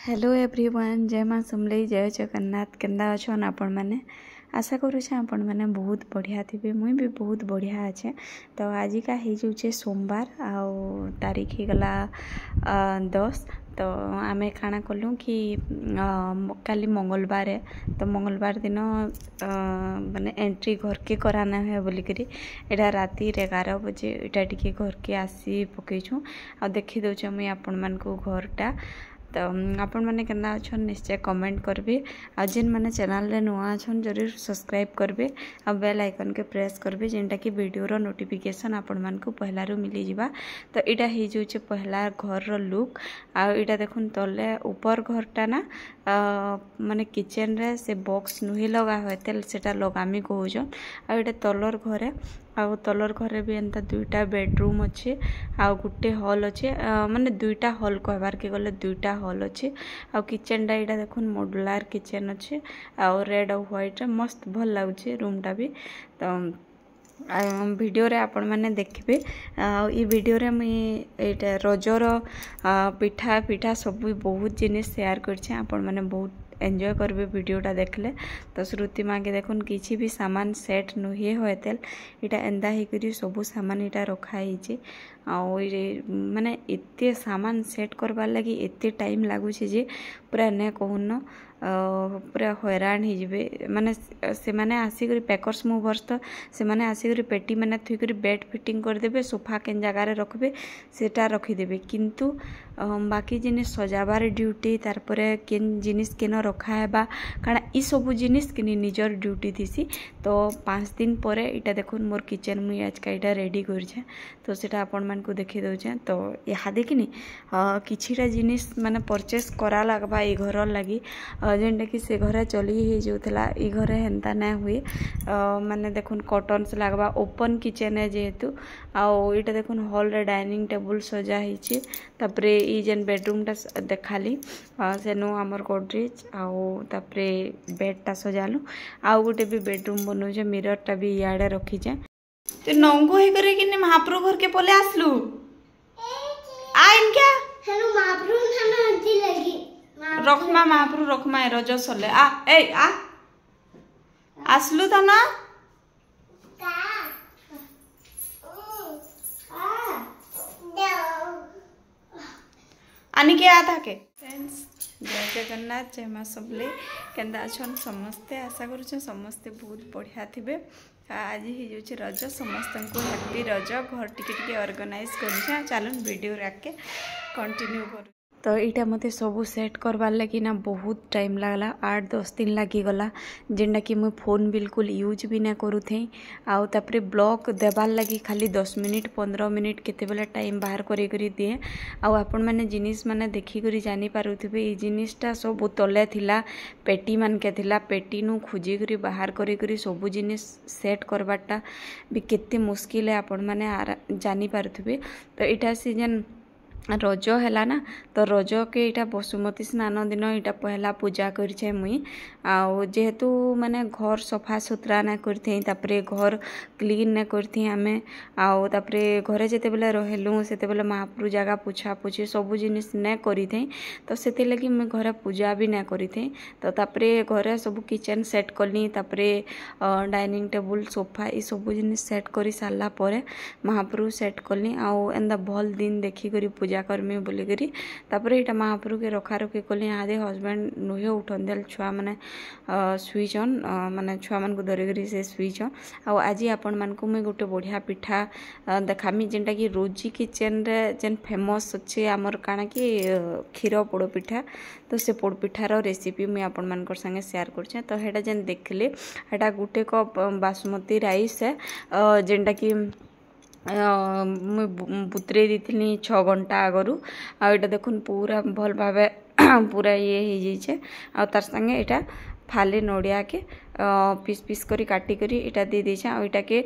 Hello everyone, जय माँ समलेई, जय जगन्नाथ। केन्दा अच्छन आपण मैंने? आशा करुचे आपण मैंने बहुत बढ़िया थे। मुई भी बहुत बढ़िया अच्छे। तो आज का हो जाऊे सोमवार आउ तारीख ही गला 10। तो आम काଣା कलु कि काली मंगलवार है। तो मंगलवार दिन माने एंट्री घर के कराना है बोलिकी एटा राति 11 बजे एटा टिके घर के आसी पकईछु आ देखी दौचे मुई आपण मानकु घरटा। तो आपण मैंने केना अच्छन निश्चय कमेंट करबे। आ जिन मैंने चैनल रे नुआ अच्छन जरूर सब्सक्राइब करबे आ बेल आइकन के प्रेस करबे जेनटा कि वीडियो रो नोटिफिकेशन आपण मानकु पहला रो मिली जिबा। तो इटा ही जाउचे पहला घर रो लुक। आ इटा देखुन तले ऊपर घरटा ना माने किचन रे से बॉक्स नुही लगा होते सेटा लगामी कहउछन। आ इटा तलर घरे आउ तलर घरे भी एंता दुईटा बेडरूम अच्छे आउ गुटे हॉल अच्छे माने दुईटा हॉल कहबार के गले दुईटा हॉल अच्छे। आउ किचन टा इटा देखुन मॉड्यूलर किचन अच्छे आउ रेड और व्हाइट मस्त भल लागुचे रूम टा भी। तो वीडियो रे आपण माने देखिबे। ई वीडियो रे मुई एटा रजर पिठा पिठा सब बहुत जिनिस शेयर करछे। आपण माने बहुत एंजॉय करबे वीडियोटा देखले। तो श्रुति माँ के देखुन किसी भी सामान सेट नुहे होतेल इटा एंदा ही करी सबू सामान इटा रखा ही माने एते सामान सेट करबार लगी एते टाइम लागुचे जे पूरा ने कहून पूरा हैरान ही जिबे। माने से माने आसिक पैकर्स मूवर्स तो से माने आसिक पेटी माने थुई बेड फिटिंग कर देबे, सोफा केन जगह रे रखबे सेटा रखी देबे। किंतु बाकी जिनिस सजाबार ड्यूटी तारपरे केन जिनिस केन रखा हेबा कारण ई सबु जिनिस किनी निजर ड्यूटी थीसी। तो 5 दिन परे इटा देखुन मोर किचन मुई आज का इटा रेडी करछे। तो सेटा आपण मान को देखि दउछे। तो यहाँ देखिनी किछिटा जिनिस माने परचेस करा लागबा ई घर लगी जेनटा कि से घरे चली ही जाउथला ई घरे हेंता ना हुए। माने देखुन कॉटन्स लागबा ओपन किचन है जेहेतु। आउ इटा देखुन हॉल रे डाइनिंग टेबल सजा हिचे। तापरे ई जेन बेडरूम टा देखाली सेनु हमर गोदरेज आउ तापरे बेड टा सजालु। आउ गोटे भी बेडरूम बनौजे मिरर टा भी याडे रखीचे। ते नंगो हे करे कि महाप्रभु घर के पले आसलु आइन क्या हेलो महाप्रभु थाना हंती लगी रखमा महाप्रभु रखमा रज सले आ ए आ आसलु था ना आनी के आ था के फ्रेंड्स। जय जगन्नाथ, जय माँ सबले। केंदा अच्छन समस्ते? आशा करुचे समस्ते बहुत बढ़िया थे। आज ही जाऊँ रज, समस्त को हैप्पी रज। घर टिके ऑर्गेनाइज कर चलन वीडियो राके कंटिन्यू कर। तो यहाँ मते सबू सेट करवार लगी ना बहुत टाइम लगला, 8-10 दिन लगिगला जेनटा कि मुझे फोन बिल्कुल यूज भी ना करू थे। आउ तापरे ब्लॉक देवार लगी खाली 10 मिनिट 15 मिनिट केतेबेले टाइम बाहर करी दिए। आउ आपण मैंने जिनिस माने देखी करी जानी पारुथिबे ई जिनिसटा सब तले थिला पेटी मान के थिला। पेटी नु खोजी करी बाहर करी सबू जिनिस सेट करवाटा भी केते मुश्किल है आपण माने जानी पारुथिबे। तो इटा सीजन रज है ना। तो रज के इटा बसुमती स्नान दिन इटा पहला पूजा करछे मुई। आउ जेहेतु माने घर सफा सुतरा ना करथें तापरे घर क्लीन ना करथें आमे। आउ तापरे घरे जेते बेले रहेलु सेते बेले महाप्रभु जगह पोछा पोछी सबु जिनिस ना करिथें। तो सेते लगी मुई घरे पूजा भी ना करिथें। तो तापरे घरे सबु किचन सेट करली तापरे डाइनिंग टेबल सोफा ई सबु जिनिस सेट करी सारला परे महाप्रभु सेट करली। आउ एंदा भल दिन देखी करी पूजा करमी बोली करी तापरे इटा महाप्रभु के रखा रखी कली। आधे हस्बैंड नुहे उठन देल छुआ माने सुईचन माने छुआ मान को धरी करी से सुईचन। आ आज आपण मान को मैं गोटे बढ़िया पिठा देखामी जेनटा कि रोजी किचन रे जेन फेमस अच्छे आमर काना कि क्षीर पोड़ पिठा। तो से पोड़ पिठार रेसिपी मुझे आपण मान संगे शेयर करछे। तो हेटा जेन देखले हेटा गोटे कप बासमती राइस है जेनटा कि मुझे बुतरे दी 6 घंटा आगरू। आटा देखुन पूरा भल भाव पूरा ये हो तार संगे इटा फाली नड़िया के पीस पीस करी काटी करी इटा दे दीछे। आ इटा के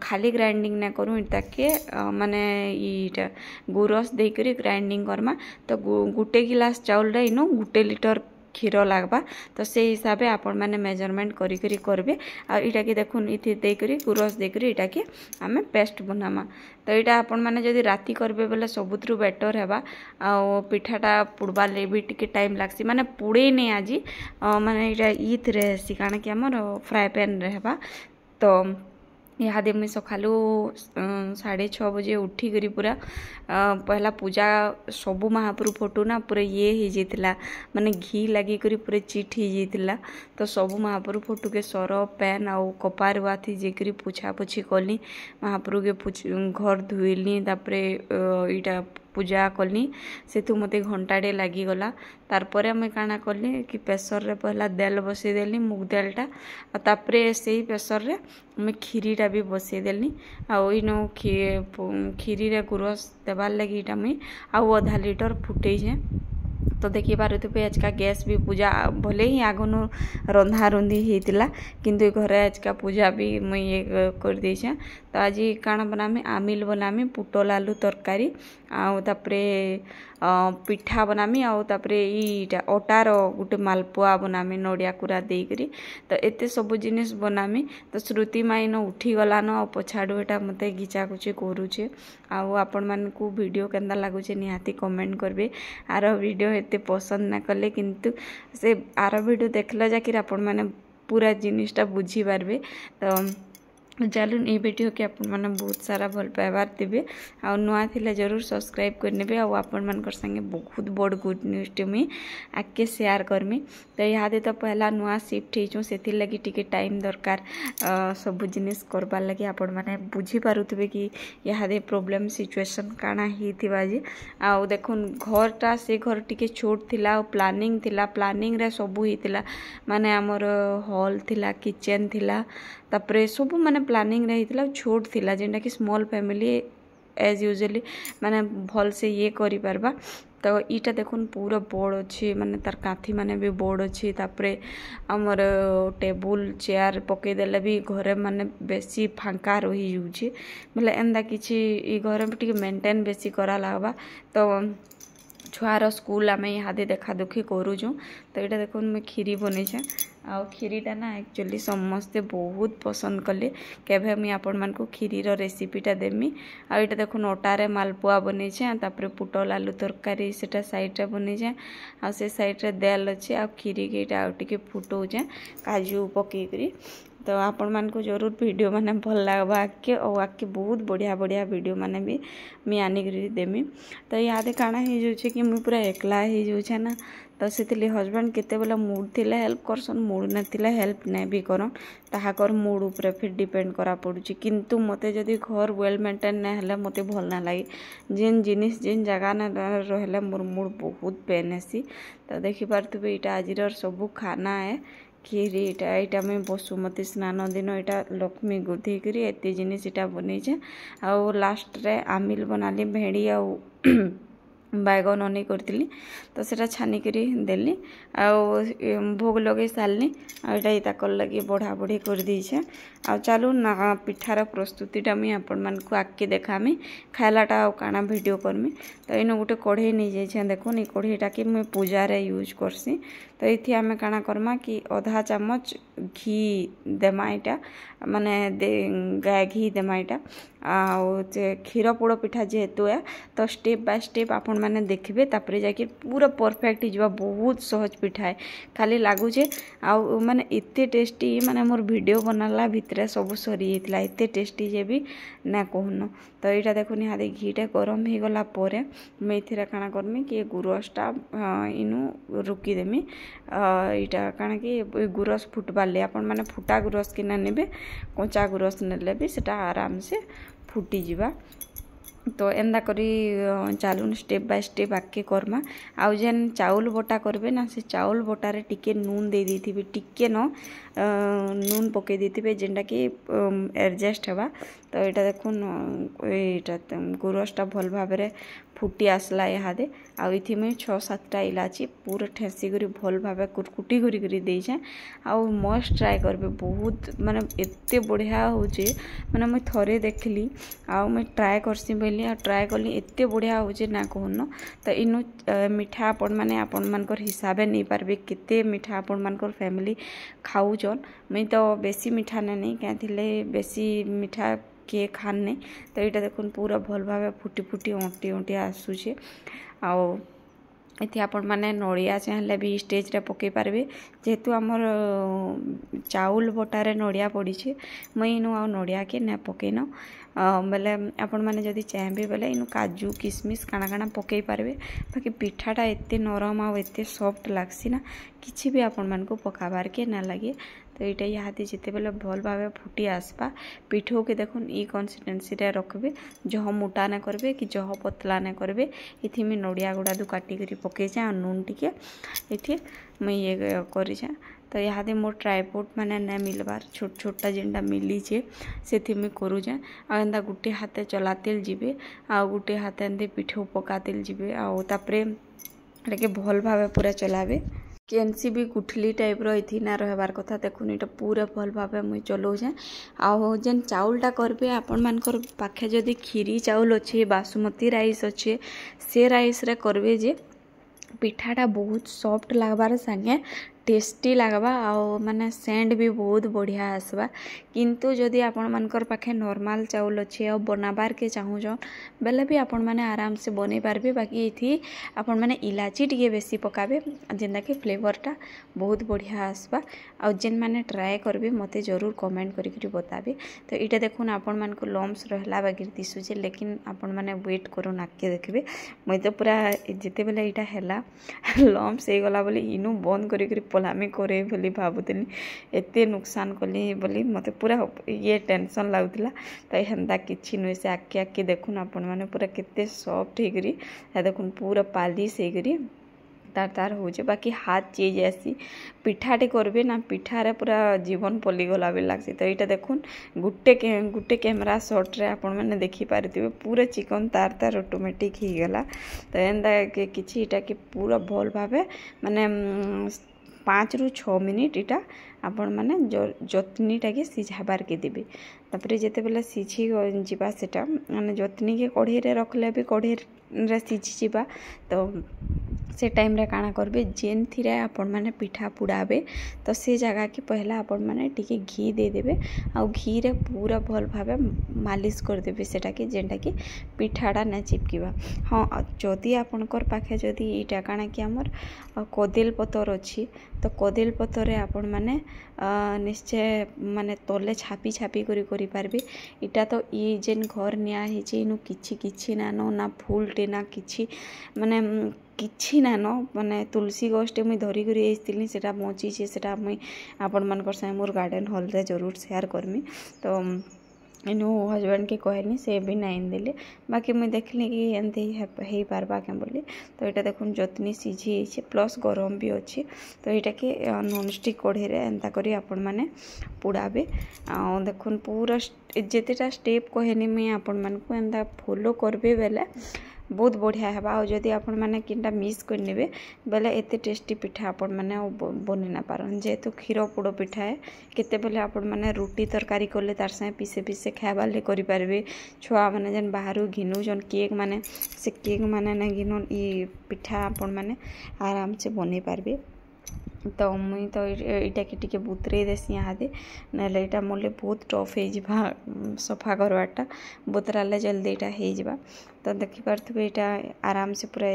खाली ग्राइंडिंग ना करूँ इटा के माने इटा गुरस दे करी ग्राइंडिंग करमा। तो गुटे गिलास चाउल रे इनो 1 लिटर क्षीर लगवा तो से हिसाब से आपण मैंने मेजरमेंट करी करबे आ इटा के देखुन इति देकरी गुरस देकरी इटा के आमे पेस्ट बनामा तो यहाँ आपण मैंने जदि राति करबे बोले सबुथु बेटर हेबा आ पिठाटा पुड़बार ले भी टिके टाइम लागसी माने पुड़े नहीं आज माने इटा ईथ रे हेसी काना कि हमर फ्राई पैन रे हेबा तो इहादे मुई सकालू 6:30 बजे उठी करी पूरा पहला पूजा सबू महाप्रभु फोटो ना पूरा ये ही जाइतिला माने घी लगी करी पूरे चिट ही जाइतिला तो सबू महाप्रभु फोटो के सर पैन आउ कपार वाथी जेकरी पूछा पूछी कली महाप्रभु के घर धुइली तापरे इटा पूजा कली से मते घंटाटे लगिगला तारपरे मैं काना कली कि प्रेसर रे पहला दाल बसई देली मुग दालटा तापरे से प्रेसर रे मैं खीरीटा भी बसई देली आनो खीरी रे गुरस देवार लगी इटा मुई आधा लीटर फुटे तो देखी पारे आज का गैस भी पूजा भले ही आगनु रंधा रुंधी होता किंतु घरे आज का पूजा भी मुई ये कर देछे तो आज काना बनामी आमिल बनामी पुटल आलू तरकारी आउे पिठा बनामी आउे ईटा अटार गोटे मालपुआ बनामी नड़िया कुरा देकरी तो एते सब जिनिस बनामी तो श्रुति माइन उठी गलान आ पछाड़ू एटा मते घिचाकुची करूचे आपण मानकू वीडियो केंदा लागुचे निहाती कमेंट करबे आर वीडियो एते पसंद ना कले किंतु से आर वीडियो देखला जाकिर आपण माने पूरा जिनिसटा बुझी पारबे तो चलून ये वीडियो के आपण माने बहुत सारा भल पाइबार देबे आ नुआ थिले जरूर सब्सक्राइब करनेबे आ आपण मानकर संगे बहुत बड़ गुड न्यूज टे मुई आके शेयर करमी तो इहादे तो पहला नुआ शिफ्ट हेचु सेथिर लगी टिके टाइम दरकार सब जिनिस करबार लगी आपण माने बुझी पारुथबे कि इहादे प्रॉब्लम सिचुएशन काना हिथिबा जे आ देखुन घरटा से घर टिके छोट थिला प्लानिंग रे सब हिथिला माने हमर हॉल थिला किचन थिला तापरे सब माने प्लानिंग रही छोट थिला जेनटा कि स्मॉल फैमिली एज यूजुअली माने भल से ये करि परबा तो ईटा देखुन पूरा बड़ अच्छी माने तार काथी माने भी बड़ अच्छी तापरे हमर टेबुल चेयर पकई देले भी घरे माने बेसी फांका रही जुची मतलब एंदा किछि ई घरे टिके मेंटेन बेसी करा लागबा तो छुआर स्कूल आम इहादे देखा दुखी करूँ तो यहाँ देखो मैं खीरी बनीचे आ खीरीटा ना एक्चुअली समस्ते बहुत पसंद कले केभे मुई आपण मानकू खीरीर रेसिपीटा देमी आ इटा देखो अटारे मालपुआ बनीचे तापरे पुटल आलू तरकारी सेटा साइड बनीचे आ से साइड रे दाल अच्छे आ खीरी के इटा टिके फुटौचे काजू पकईकरी तो आपण मानकू जरूर वीडियो माने भल लागबा आके और आके बहुत बढ़िया वीडियो माने भी मी आनिकरी देमी तो इहादे काना हो जाउछे कि मुई पूरा एकला हो जाउछे ना तो से हजबैंड केते बेला मूड थिले हेल्प करसन मूड न थिले हेल्प नहीं भी करन ताहाकर मूड ऊपर फिर डिपेंड करा पड़ुची किंतु मते जदि घर वेल मेंटेन ना हेले मते भल ना लागे जेन जिनिस जेन जगह ना रहले मोर मूड बहुत पेन हेसी तो देखि पारथबे इटा आजिर सब खाना है खीरी इटा में बसुमती स्नान दिन इटा लक्ष्मी गुधी करी एते जिनिस इटा बनईचे आ लास्ट रे आमिल बनाली भेड़ी आ बैगन अनी करती तो सेटा छानी करी देली आ भोग लगे सारनी आईटा ताकर लगी बढ़ा बढ़ी कर दीछे आ चलू ना पिठार प्रस्तुतिटा मुई आपण मानकू आके देखामी खाइलाटा आ काना वीडियो करमी तो इन गोटे कढ़ई नहीं जाइछे देखो ये कढ़ईटा कि मुई पूजा रे यूज करसी तो ये आम काना करमा कि आधा चामच घी देमा इटा माने गाय घी देमा इटा आ क्षीर पोड़ पिठा जेहेतु है तो स्टेप बाय स्टेप आपण माने देखबे तापरे जाके पूरा परफेक्ट हिजबा बहुत सहज पिठा है खाली लागुचे आ माने एते टेस्टी माने मोर वीडियो बनाला भितरे सब सरी जेतला एते टेस्टी जे भी ना कहनो तो यहाँ देखो निहादे घीटा गरम हो गला परे मैं इथिरा काना करमी कि गुरसटा इनु रुकी देमी इटा काना कि गुरस फुटबार ले आपण माने फुटा गुरस किना नेबे कंचा गुरस नेले भी सेटा आराम से फुटी जिबा तो एंदा करी चालून स्टेप बाय स्टेप आके करमा आउ जेन चाउल बटा करबे ना से चाउल बटारे टिके नून दे देथिबे टिके न नून पके देथिबे जेंडा कि एडजस्ट हेबा तो यहाँ देखुन यहाँ गुरसटा भल भाव फुटी आसला इहादे आथि मुई 6-7टा इलाची पूरा ठेसी करी भल भाव कुटकुटी करी देछे आउ मस्ट ट्राए करबे बहुत माने एते बढ़िया होचे माने मुई थरे देखली आउ मुई ट्राए करसी बोली आ ट्राए कली एते बढ़िया होचे ना कहन तो इनु मिठा आपण माने आपण मानकर हिसाबे नहीं पारबे केते मिठा आपण मानकर फैमिली खाऊचन मुई तो बेसी मिठा नहीं क्या बेसी मिठा किए खान नहीं तो यहाँ देखुन पूरा भल भाव फुटी फुटी अंटी अंटी आसूचे आओ इति आपण माने नड़िया चाहे भी स्टेज रे पकई पारबे जेहेतु आमर चाउल बटारे नड़िया पड़ी मुई इनु आ नड़िया के ना पकईन बेले आपण माने जदि चाहे बेले इनु काजू किशमिश काना काना पकई पारबे बाकी पिठाटा एते नरम आ एते सॉफ्ट लागसी ना किछि भी आपण मान को पकाबार के ना लगे तो यहाँ यहाँ जिते बेले भल भाव फुटी आसपा पिठो के देखुन ई कंसिस्टेंसी रे रखबे जह मोटा ना करबे कि जह पतला ना करबे इथि में नड़िया गुड़ा दु काटी करी पकई जा नून टिके इथि मैं ये करी जा तो यहाँ मोर ट्राइपॉड माने ना मिलबार छोट छोटा जेनटा मिली से में करू जा आ गुटे हाथे चलातेल जीवे आ गुटे हाथे एंदे पिठो पकातेल जीवे आउे भल भाव पूरा चलावे केनसी भी गुठली टाइप रही ना रहबार कथा देखुन ये पूरा भल भाव मुई चलाऊे आउ जेन चाउलटा करबे आपण मानकर पाखे जदि खीरी चाउल अच्छे बासुमती राइस अच्छे से राइस रे करबे जे पिठाटा बहुत सॉफ्ट लागबार संगे टेस्टी लगवा आओ माने सेंट भी बहुत बढ़िया आसवा किंतु जदि आपण मानकर पाखे नॉर्मल चाउल अच्छे और बनाबार के चाहून बेले भी आपण माने आराम से बनै पारबे बाकी इथि आपण माने इलाची टिके बेसी पकाबे जेंदा कि फ्लेवरटा बहुत बढ़िया आसवा आ जेन माने ट्राए करबे मते जरूर कमेंट करी बताबे तो इटा देखुन आपण मान को लम्स रहला बाकी दिसुचे लेकिन आपण माने वेट करो नाके देखबे मैं तो पूरा जिते बेले इटा हैला लम्स हे गला बोली इनु बंद करी पलामी करे बोली भावुनी एते नुकसान कली बोली मते पूरा ये टेंशन लगुला तो हेन्ता किछि नुहे से आके आके देखुन आपण माने पूरा केते सॉफ्ट होकरी देखुन पूरा पालिश होकरी तार हो बाकी हाथ चीज ऐसी पिठाटे करबे ना पिठारे पूरा जीवन पलिगला भी लगसी तो यहाँ देखुन गुटे कैमरा शॉट रे आपण मैंने देखी पारे पूरा चिकन तार ऑटोमेटिक ही गला तो एंदा किछि इटा कि पूरा भल भावे माने 5 ରୁ 6 मिनिट इटा आपण माने जतनीटा के सिझाबार के देबे तापर जेते बेला सिझी जीवा सेटा माने जतनी के कढ़ी रे रखले भी कढ़ी रे सिझी जीवा तो से टाइम रे काना करबे जेन थिरे आपण माने पिठा पुड़ाबे तो से जगह के पहला आपण माने टिके घी दे देबे आ घी रे पूरा भल भावे मालिश कर देबे सेटा के जेंटा कि पिठाड़ा ना चिपकिबा हाँ जदि आपणकर पाखे जदि इटा काना कि हमर कदेल पतर अछि तो कदेल पतर रे आपण माने निश्चय माने तले छापी छापी करी पारबे इटा तो ई जेन घर निया हिचे इनु किछि नानो ना फूलटे ना किछि माने किछि नानो माने तुलसी गछटे मुई धरी करी आइथिली सेटा बचिछे सेटा मुई आपण मानकर संगे मोर गार्डन हॉल रे जरूर शेयर करमी तो इनु हजबैंड के कहनी से भी नाइन देले बाकी मुई देखली कि एंते ही पारबा के बोली तो यहाँ देखुन जतनी सिझी प्लस गरम भी अच्छी तो यहाँ के नॉन स्टिक कढ़ी रे एंता करी आपण माने पुड़ाबे आ देखुन पूरा जेतेटा स्टेप कहनी मुई आपण मान को एंता फॉलो करबे बेले बहुत बढ़िया है और जदि आपण माने किंटा मिस कर नेबे बेले एते टेस्टी पिठा आपण माने बने ना पारन जेहेतु क्षीर पोड़ पिठा है केते बेले आपण माने रोटी तरकारी करले तार संगे पीसे पीसे खाइबा ले करि पारबे छुआ माने जन बाहरु घिनु जन केक माने से केक माने ना घिनुन ई पिठा आपण माने आराम से बने पारबे तो मुई तो इटा के टिके बुतरे देसी इहादे नले इटा मोले बहुत टफ हो जिबा सफा करवाटा बुतराले जल्दी इटा हो जिबा तो देखि पारथबे इटा आराम से पूरा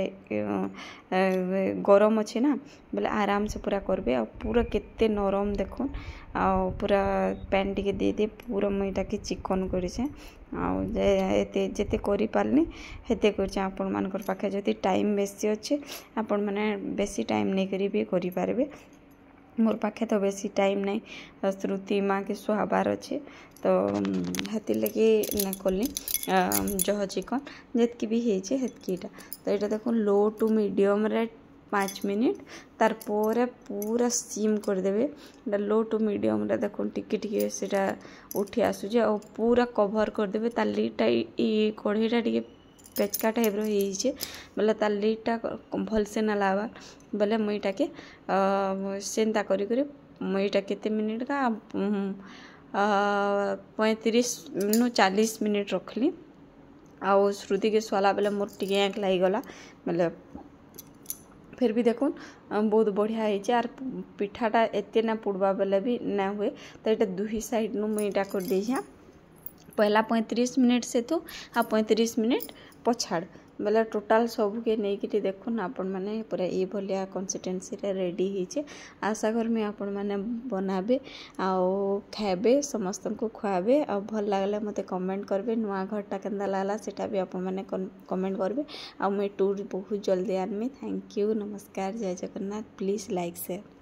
गरम अच्छे ना बोले आराम से पूरा करबे और पूरा केते नरम देखुन आ पूरा पैन टिके दे दे पूरा मुईटा के चिकन करिसे आते जेते करि पारनी हेते करछे आपण मानकर पाखे जदि टाइम बेसी अच्छे आपण माने बेसी टाइम नहीं करी भी करि पारबे मोर पाखे तो बेसी टाइम नहीं श्रुति माँ के सुहाबार अच्छे तो हेती लगे ना कली जह चिकन जेतकी भी हेतकीटा तो यहाँ देखो लो टू मीडियम रे 5 मिनिट तार पोरे पूरा सिम करदेवे लो टू मीडियम रे देखो टिके टिके सेटा उठी आसुजे और पूरा कवर करदेवे तार लीडटा कढ़ईटा टिके पेचका टाइप रही बोले तार लीडटा भलसे ना लावा बोले मुईटा के सेंता करी मुईटा केते मिनिट का 35 नु 40 मिनिट रखली आउ श्रुति के स्वाला बेले मोर टिके आँख लगिगला बोले फिर भी देखुन बहुत बढ़िया है आर पिठाटा एते ना पुड़वा बेले भी ना हुए तो ये दुही साइड नु मुईटा कर दे पहला 35 मिनिट से तो 35 मिनिट पछाड़ बोले टोटाल सबके नहीं कि देखुन आपण मैंने पूरा ये भलिया कंसिस्टेंसी रेडी होइछे आशा करमी आपण मैंने बनाबे आउ खाबे समस्त को खुआबे आ भल लागले मते कमेंट करबे नुआ घरटा केंदा लागला सेटा भी आपण मैंने कमेंट करबे आ मैं टूर बहुत जल्दी आनमी थैंक यू नमस्कार जय जगन्नाथ प्लीज लाइक शेयर।